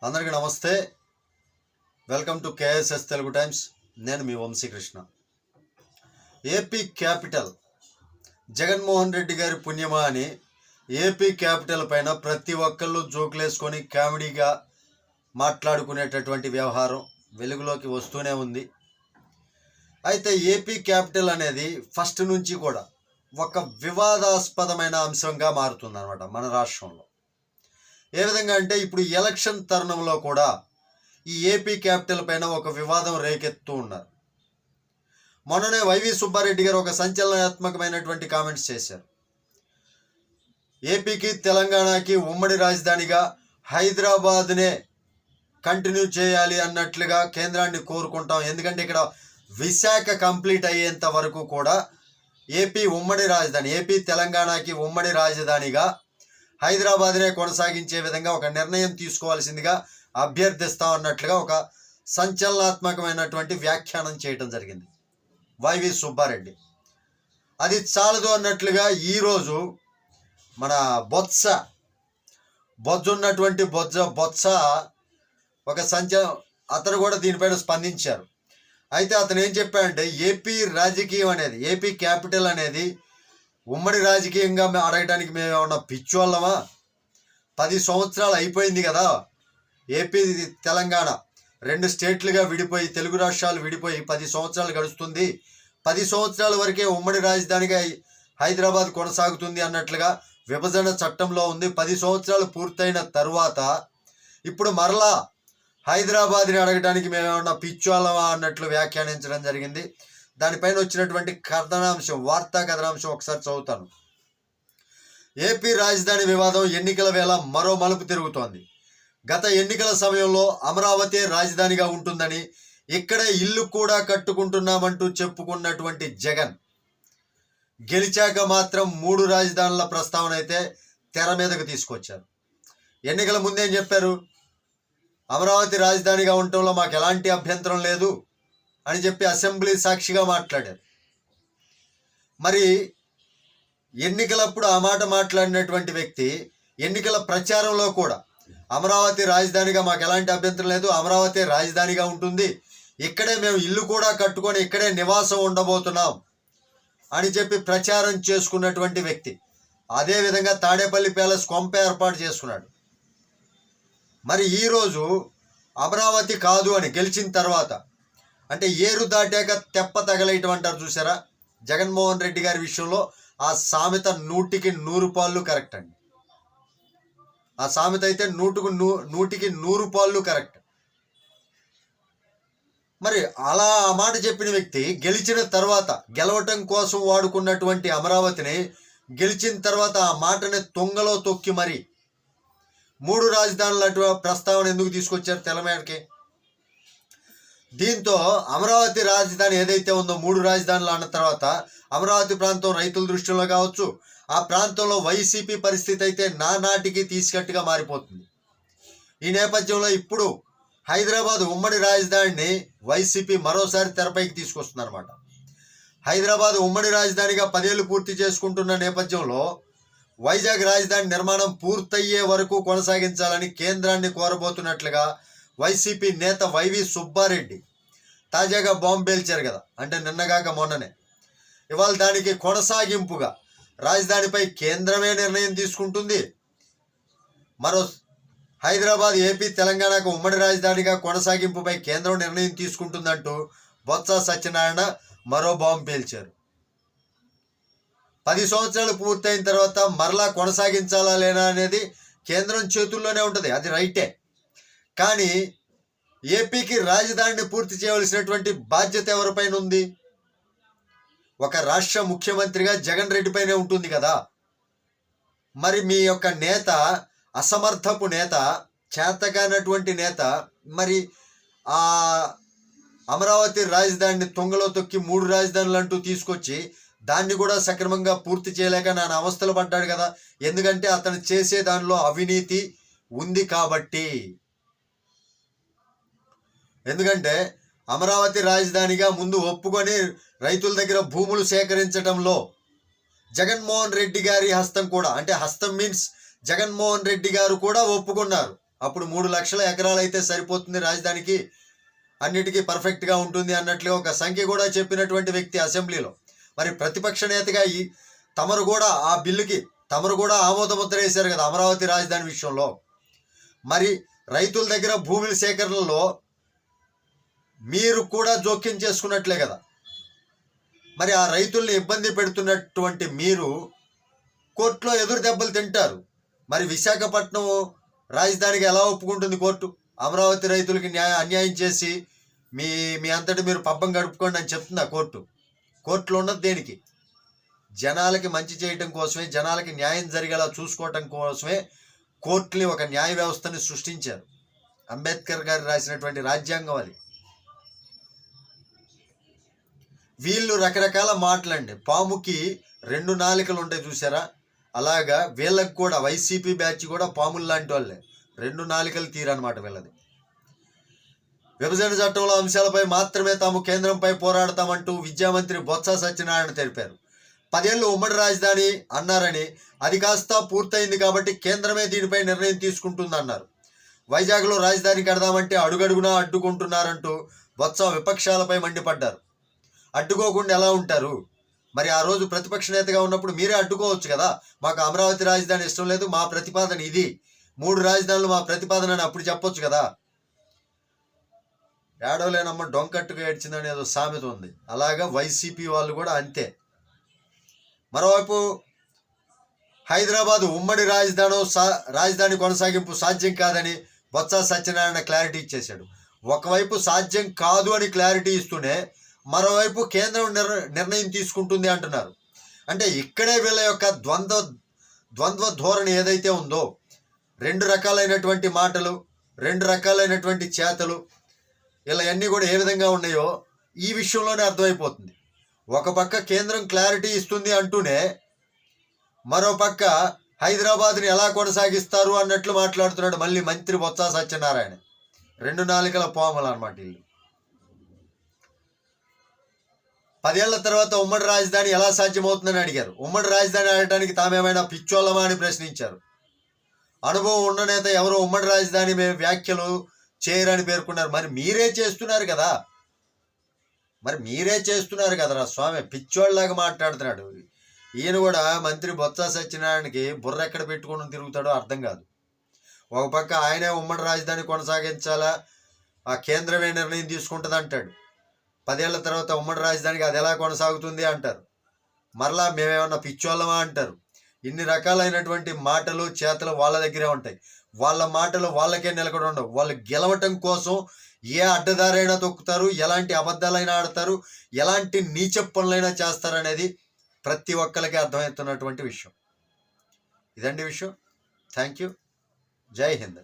అందరికీ నమస్తే. Welcome to KSS Telugu times. నేను మీ వంశీకృష్ణ. ఏపీ క్యాపిటల్ జగన్మోహన్ రెడ్డి గారి పుణ్యమా అని ఏపీ క్యాపిటల్ పైన ప్రతి ఒక్కళ్ళు జోకులేసుకొని కామెడీగా మాట్లాడుకునేటటువంటి వ్యవహారం వెలుగులోకి వస్తూనే ఉంది. అయితే ఏపీ క్యాపిటల్ అనేది ఫస్ట్ నుంచి కూడా ఒక వివాదాస్పదమైన అంశంగా మారుతుందన్నమాట మన రాష్ట్రంలో. ఏ విధంగా అంటే ఇప్పుడు ఎలక్షన్ తరుణంలో కూడా ఈ ఏపీ క్యాపిటల్ పైన ఒక వివాదం రేకెత్తూ ఉన్నారు. మొన్ననే వైవి సుబ్బారెడ్డి గారు ఒక సంచలనాత్మకమైనటువంటి కామెంట్స్ చేశారు. ఏపీకి తెలంగాణకి ఉమ్మడి రాజధానిగా హైదరాబాద్నే కంటిన్యూ చేయాలి అన్నట్లుగా కేంద్రాన్ని కోరుకుంటాం. ఎందుకంటే ఇక్కడ విశాఖ కంప్లీట్ అయ్యేంత వరకు కూడా ఏపీ ఉమ్మడి రాజధాని, ఏపీ తెలంగాణకి ఉమ్మడి రాజధానిగా హైదరాబాద్నే కొనసాగించే విధంగా ఒక నిర్ణయం తీసుకోవాల్సిందిగా అభ్యర్థిస్తాం అన్నట్లుగా ఒక సంచలనాత్మకమైనటువంటి వ్యాఖ్యానం చేయటం జరిగింది వైవి సుబ్బారెడ్డి. అది చాలదు అన్నట్లుగా ఈరోజు మన బొజ్జున్నటువంటి బొత్స ఒక అతను కూడా దీనిపైన స్పందించారు. అయితే అతను ఏం చెప్పాడంటే ఏపీ రాజకీయం అనేది, ఏపీ క్యాపిటల్ అనేది ఉమ్మడి రాజకీయంగా అడగడానికి మేము ఏమన్నా పిచ్చోళ్ళమా? 10 సంవత్సరాలు అయిపోయింది కదా. ఏపీ తెలంగాణ 2 స్టేట్లుగా విడిపోయి, తెలుగు రాష్ట్రాలు విడిపోయి 10 సంవత్సరాలు గడుస్తుంది. 10 సంవత్సరాల వరకే ఉమ్మడి రాజధానిగా హైదరాబాద్ కొనసాగుతుంది అన్నట్లుగా విభజన చట్టంలో ఉంది. 10 సంవత్సరాలు పూర్తయిన తర్వాత ఇప్పుడు మరలా హైదరాబాద్ని అడగడానికి మేమేమన్నా పిచ్చోళ్ళమా అన్నట్లు వ్యాఖ్యానించడం జరిగింది. దానిపైన వచ్చినటువంటి కథనాంశం, వార్తా కథనాంశం ఒకసారి చదువుతాను. ఏపీ రాజధాని వివాదం ఎన్నికల వేళ మరో మలుపు తిరుగుతోంది. గత ఎన్నికల సమయంలో అమరావతి రాజధానిగా ఉంటుందని, ఇక్కడే ఇల్లు కూడా కట్టుకుంటున్నామంటూ చెప్పుకున్నటువంటి జగన్ గెలిచాక మాత్రం 3 రాజధానుల ప్రస్తావన అయితే తెర మీదకు తీసుకొచ్చారు. ఎన్నికల ముందేం చెప్పారు? అమరావతి రాజధానిగా ఉండటంలో మాకు ఎలాంటి అభ్యంతరం లేదు అని చెప్పి అసెంబ్లీ సాక్షిగా మాట్లాడారు. మరి ఎన్నికలప్పుడు ఆ మాట మాట్లాడినటువంటి వ్యక్తి ఎన్నికల ప్రచారంలో కూడా అమరావతి రాజధానిగా మాకు ఎలాంటి అభ్యంతరం లేదు, అమరావతి రాజధానిగా ఉంటుంది, ఇక్కడే మేము ఇల్లు కూడా కట్టుకొని ఇక్కడే నివాసం ఉండబోతున్నాం అని చెప్పి ప్రచారం చేసుకున్నటువంటి వ్యక్తి అదేవిధంగా తాడేపల్లి ప్యాలెస్ కొంప ఏర్పాటు చేసుకున్నాడు. మరి ఈరోజు అమరావతి కాదు అని గెలిచిన తర్వాత, అంటే ఏరు దాటాక తెప్ప తగలేయటం అంటారు చూసారా, జగన్మోహన్ రెడ్డి గారి విషయంలో ఆ సామెత 100కి 100 పాళ్ళు కరెక్ట్ అండి. ఆ సామెత అయితే 100కి 100 పాళ్ళు కరెక్ట్. మరి అలా ఆ మాట చెప్పిన వ్యక్తి గెలిచిన తర్వాత, గెలవటం కోసం వాడుకున్నటువంటి అమరావతిని గెలిచిన తర్వాత ఆ మాటని తొంగలో తొక్కి మరి 3 రాజధానుల ప్రస్తావన ఎందుకు తీసుకొచ్చారు తెలంగాణకి? దీంతో అమరావతి రాజధాని ఏదైతే ఉందో 3 రాజధానులు అన్న తర్వాత అమరావతి ప్రాంతం రైతుల దృష్టిలో కావచ్చు, ఆ ప్రాంతంలో వైసీపీ పరిస్థితి అయితే నానాటికి తీసుకట్టుగా మారిపోతుంది. ఈ నేపథ్యంలో ఇప్పుడు హైదరాబాద్ ఉమ్మడి రాజధానిని వైసీపీ మరోసారి తెరపైకి తీసుకొస్తుందన్నమాట. హైదరాబాద్ ఉమ్మడి రాజధానిగా 10 ఏళ్ళు పూర్తి చేసుకుంటున్న నేపథ్యంలో వైజాగ్ రాజధాని నిర్మాణం పూర్తయ్యే వరకు కొనసాగించాలని కేంద్రాన్ని కోరబోతున్నట్లుగా వైసీపీ నేత వైవి సుబ్బారెడ్డి తాజాగా బాంబు పేల్చారు కదా. అంటే నిన్నగాక మొన్ననే. ఇవాళ దానికి కొనసాగింపుగా రాజధానిపై కేంద్రమే నిర్ణయం తీసుకుంటుంది. మరో హైదరాబాద్ ఏపీ తెలంగాణకు ఉమ్మడి రాజధానిగా కొనసాగింపుపై కేంద్రం నిర్ణయం తీసుకుంటుందంటూ బొత్స సత్యనారాయణ మరో బాంబు పేల్చారు. 10 సంవత్సరాలు పూర్తయిన తర్వాత మరలా కొనసాగించాలా లేనా అనేది కేంద్రం చేతుల్లోనే ఉంటుంది, అది రైటే. కానీ ఏపీకి రాజధానిని పూర్తి చేయవలసినటువంటి బాధ్యత ఎవరిపైన ఉంది? ఒక రాష్ట్ర ముఖ్యమంత్రిగా జగన్ రెడ్డి పైనే ఉంటుంది కదా. మరి మీ యొక్క నేత అసమర్థపు నేత, చేతకానటువంటి నేత, మరి ఆ అమరావతి రాజధానిని తొంగలో తొక్కి 3 రాజధానులు అంటూ తీసుకొచ్చి దాన్ని కూడా సక్రమంగా పూర్తి చేయలేక నాన్న అవస్థలు పడ్డాడు కదా. ఎందుకంటే అతను చేసే దానిలో అవినీతి ఉంది కాబట్టి. ఎందుకంటే అమరావతి రాజధానిగా ముందు ఒప్పుకొని రైతుల దగ్గర భూములు సేకరించడంలో జగన్మోహన్ రెడ్డి గారి హస్తం కూడా, అంటే హస్తం మీన్స్ జగన్మోహన్ రెడ్డి గారు కూడా ఒప్పుకున్నారు. అప్పుడు 3 లక్షల ఎకరాలు అయితే సరిపోతుంది రాజధానికి, అన్నిటికీ పర్ఫెక్ట్గా ఉంటుంది అన్నట్లుగా ఒక సంఖ్య కూడా చెప్పినటువంటి వ్యక్తి అసెంబ్లీలో. మరి ప్రతిపక్ష నేతగా తమరు కూడా ఆ బిల్లుకి తమరు కూడా ఆమోదముద్ర వేశారు కదా అమరావతి రాజధాని విషయంలో. మరి రైతుల దగ్గర భూముల సేకరణలో మీరు కూడా జోక్యం చేసుకున్నట్లే కదా. మరి ఆ రైతుల్ని ఇబ్బంది పెడుతున్నటువంటి మీరు కోర్టులో ఎదురు దెబ్బలు తింటారు. మరి విశాఖపట్నం రాజధానికి ఎలా ఒప్పుకుంటుంది కోర్టు? అమరావతి రైతులకి అన్యాయం చేసి మీ అంతటి మీరు పబ్బం గడుపుకోండి అని చెప్తుందా కోర్టు? కోర్టులో ఉన్నది దేనికి? జనాలకి మంచి చేయటం కోసమే, జనాలకి న్యాయం జరిగేలా చూసుకోవటం కోసమే కోర్టుని, ఒక న్యాయ వ్యవస్థని సృష్టించారు. అంబేద్కర్ గారు రాసినటువంటి రాజ్యాంగం అది. వీళ్ళు రకరకాల మాటలండి. పాముకి 2 నాలికలు ఉంటాయి చూసారా, అలాగా వీళ్ళకి కూడా వైసీపీ బ్యాచ్ కూడా పాములు లాంటి వాళ్ళే. 2 నాలికలు తీరనమాట వీళ్ళది. విభజన చట్టంలో అంశాలపై మాత్రమే తాము కేంద్రంపై పోరాడతామంటూ విద్యామంత్రి బొత్స సత్యనారాయణ తెలిపారు. 10 ఏళ్ళు ఉమ్మడి రాజధాని అన్నారని, అది కాస్త పూర్తయింది కాబట్టి కేంద్రమే దీనిపై నిర్ణయం తీసుకుంటుందన్నారు. వైజాగ్లో రాజధాని కడదామంటే అడుగడుగునా అడ్డుకుంటున్నారంటూ బొత్స విపక్షాలపై మండిపడ్డారు. అడ్డుకోకుండా ఎలా ఉంటారు? మరి ఆ రోజు ప్రతిపక్ష నేతగా ఉన్నప్పుడు మీరే అడ్డుకోవచ్చు కదా. మాకు అమరావతి రాజధాని ఇష్టం లేదు, మా ప్రతిపాదన ఇది, 3 రాజధానులు మా ప్రతిపాదన అని అప్పుడు చెప్పొచ్చు కదా. ఏడవలేనమ్మ డొంకట్టుగా ఏడ్చిందని ఏదో సామెత ఉంది. అలాగా వైసీపీ వాళ్ళు కూడా అంతే. మరోవైపు హైదరాబాద్ ఉమ్మడి రాజధాని కొనసాగింపు సాధ్యం కాదని బొత్స సత్యనారాయణ క్లారిటీ ఇచ్చేశాడు. ఒకవైపు సాధ్యం కాదు అని క్లారిటీ ఇస్తూనే మరోవైపు కేంద్రం నిర్ణయం తీసుకుంటుంది అంటున్నారు. అంటే ఇక్కడే వీళ్ళ యొక్క ద్వంద్వ ధోరణి ఏదైతే ఉందో, 2 రకాలైనటువంటి మాటలు, 2 రకాలైనటువంటి చేతలు, ఇలా అన్నీ కూడా ఏ విధంగా ఉన్నాయో ఈ విషయంలోనే అర్థమైపోతుంది. ఒక పక్క కేంద్రం క్లారిటీ ఇస్తుంది అంటూనే మరో పక్క హైదరాబాద్ని ఎలా కొనసాగిస్తారు అన్నట్లు మాట్లాడుతున్నాడు మళ్ళీ మంత్రి బొత్స సత్యనారాయణ. 2 నాలుకల పాములు అన్నమాట వీళ్ళు. 10 ఏళ్ల తర్వాత ఉమ్మడి రాజధాని ఎలా సాధ్యమవుతుందని అడిగారు. ఉమ్మడి రాజధాని ఆడటానికి తామేమైనా పిచ్చోళ్ళమా అని ప్రశ్నించారు. అనుభవం ఉన్న నేత ఎవరో ఉమ్మడి రాజధాని వ్యాఖ్యలు చేయరని పేర్కొన్నారు. మరి మీరే చేస్తున్నారు కదా, కదరా స్వామి, పిచ్చోళ్ళలాగా మాట్లాడుతున్నాడు. ఈయన కూడా మంత్రి బొత్స సత్యనారాయణకి బుర్ర ఎక్కడ పెట్టుకుని తిరుగుతాడో అర్థం కాదు. ఒక పక్క ఆయనే ఉమ్మడి రాజధాని కొనసాగించాలా, ఆ కేంద్రమే నిర్ణయం తీసుకుంటుంది అంటాడు. 10 ఏళ్ల తర్వాత ఉమ్మడి రాజధానికి అది ఎలా కొనసాగుతుంది అంటారు. మరలా మేమేమన్నా పిచ్చోళ్ళమా అంటారు. ఇన్ని రకాలైనటువంటి మాటలు చేతలు వాళ్ళ దగ్గరే ఉంటాయి. వాళ్ళ మాటలు వాళ్ళకే నిలకడ ఉండవు. వాళ్ళు గెలవటం కోసం ఏ అడ్డదారైనా తొక్కుతారు, ఎలాంటి అబద్ధాలైనా ఆడతారు, ఎలాంటి నీచ పనులైనా చేస్తారనేది ప్రతి ఒక్కరికి అర్థమవుతున్నటువంటి విషయం. ఇదండి విషయం. Thank you. జై హింద్.